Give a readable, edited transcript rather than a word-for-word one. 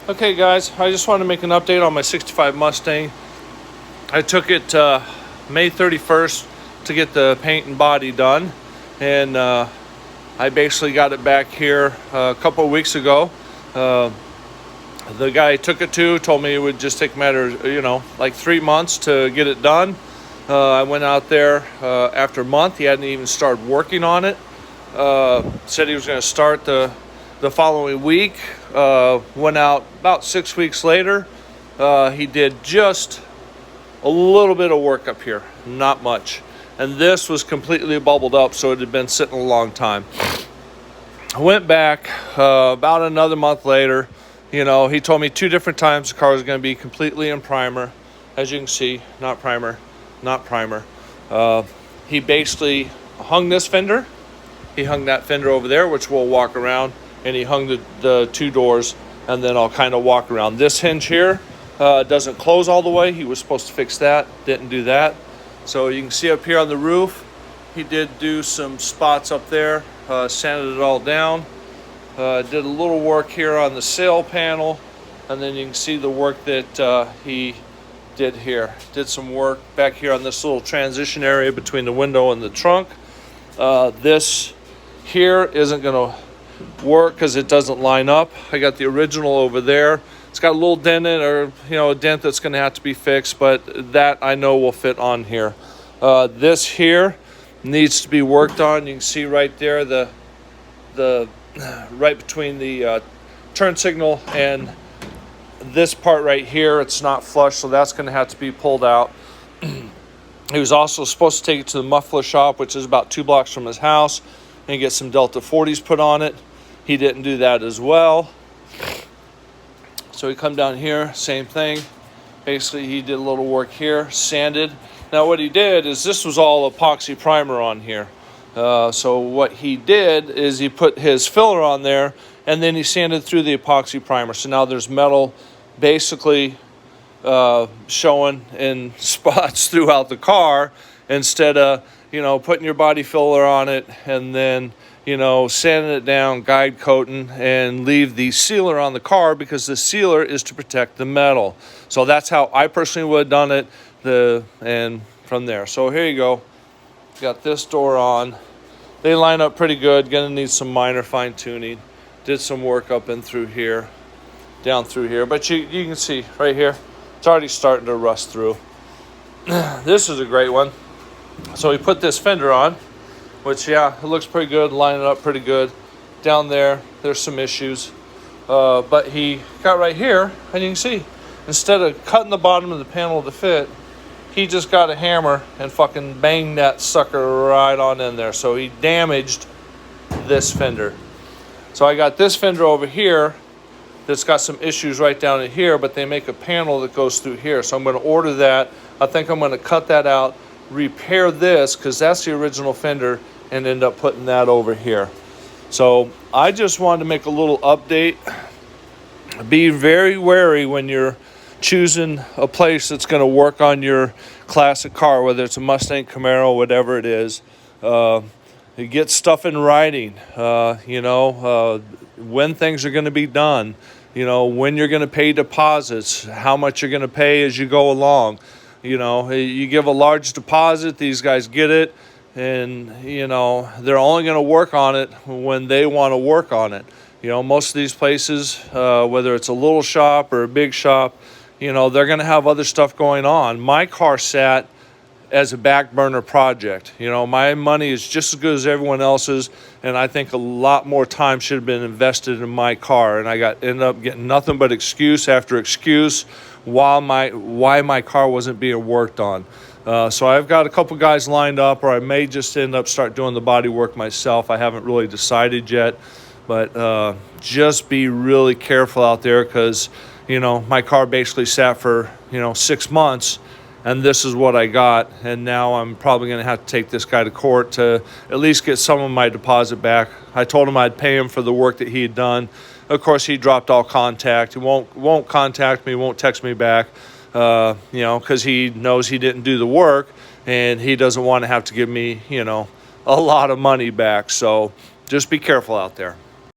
Okay guys, I just wanted to make an update on my 65 Mustang. I took it May 31st to get the paint and body done, and I basically got it back here a couple of weeks ago. The guy I took it to told me it would just take a matter of, like 3 months to get it done. I went out there after a month. He hadn't even started working on it. Said he was going to start the following week. Went out about 6 weeks later. He did just a little bit of work up here, not much. And this was completely bubbled up, so it had been sitting a long time. I went back about another month later. He told me 2 different times the car was going to be completely in primer. As you can see, not primer, not primer. He basically hung this fender. He hung that fender over there, which we'll walk around. And he hung the 2 doors, and then I'll kind of walk around. This hinge here doesn't close all the way. He was supposed to fix that, didn't do that. So you can see up here on the roof, he did do some spots up there, sanded it all down. Did a little work here on the sail panel, and then you can see the work that he did here. Did some work back here on this little transition area between the window and the trunk. This here isn't going to work because it doesn't line up. I got the original over there. It's got a little dent in it, or a dent that's going to have to be fixed, but that I know will fit on here. This here needs to be worked on. You can see right there the right between the turn signal and this part right here, it's not flush, so that's going to have to be pulled out. He was also supposed to take it to the muffler shop, which is about 2 blocks from his house, and get some Delta 40s put on it. He didn't do that as well. So we come down here, same thing. Basically, he did a little work here, sanded. Now what he did is, this was all epoxy primer on here. So what he did is he put his filler on there, and then he sanded through the epoxy primer. So now there's metal basically showing in spots throughout the car, instead of putting your body filler on it and then sanding it down, guide coating, and leave the sealer on the car, because the sealer is to protect the metal. So that's how I personally would have done it. And from there, so here you go. Got this door on. They line up pretty good. Gonna need some minor fine tuning. Did some work up and through here, down through here, but you can see right here, it's already starting to rust through. This is a great one. So we put this fender on, which, yeah, it looks pretty good, lining up pretty good. Down there, there's some issues. But he got right here, and you can see, instead of cutting the bottom of the panel to fit, he just got a hammer and fucking banged that sucker right on in there. So he damaged this fender. So I got this fender over here that's got some issues right down in here, but they make a panel that goes through here. So I'm going to order that. I think I'm going to cut that out, repair this, because that's the original fender, and end up putting that over here. So I just wanted to make a little update. Be very wary when you're choosing a place that's going to work on your classic car, whether it's a Mustang, Camaro, whatever it is. You get stuff in writing, when things are going to be done, when you're going to pay deposits, how much you're going to pay as you go along. You give a large deposit, these guys get it, and, they're only going to work on it when they want to work on it. Most of these places, whether it's a little shop or a big shop, they're going to have other stuff going on. My car sat as a back burner project. My money is just as good as everyone else's, and I think a lot more time should have been invested in my car, and I ended up getting nothing but excuse after excuse why my car wasn't being worked on. So I've got a couple guys lined up, or I may just end up start doing the body work myself. I haven't really decided yet, but just be really careful out there, because my car basically sat for 6 months, and this is what I got, and now I'm probably going to have to take this guy to court to at least get some of my deposit back. I told him I'd pay him for the work that he had done. Of course, he dropped all contact. He won't contact me, won't text me back, because he knows he didn't do the work, and he doesn't want to have to give me, a lot of money back. So just be careful out there.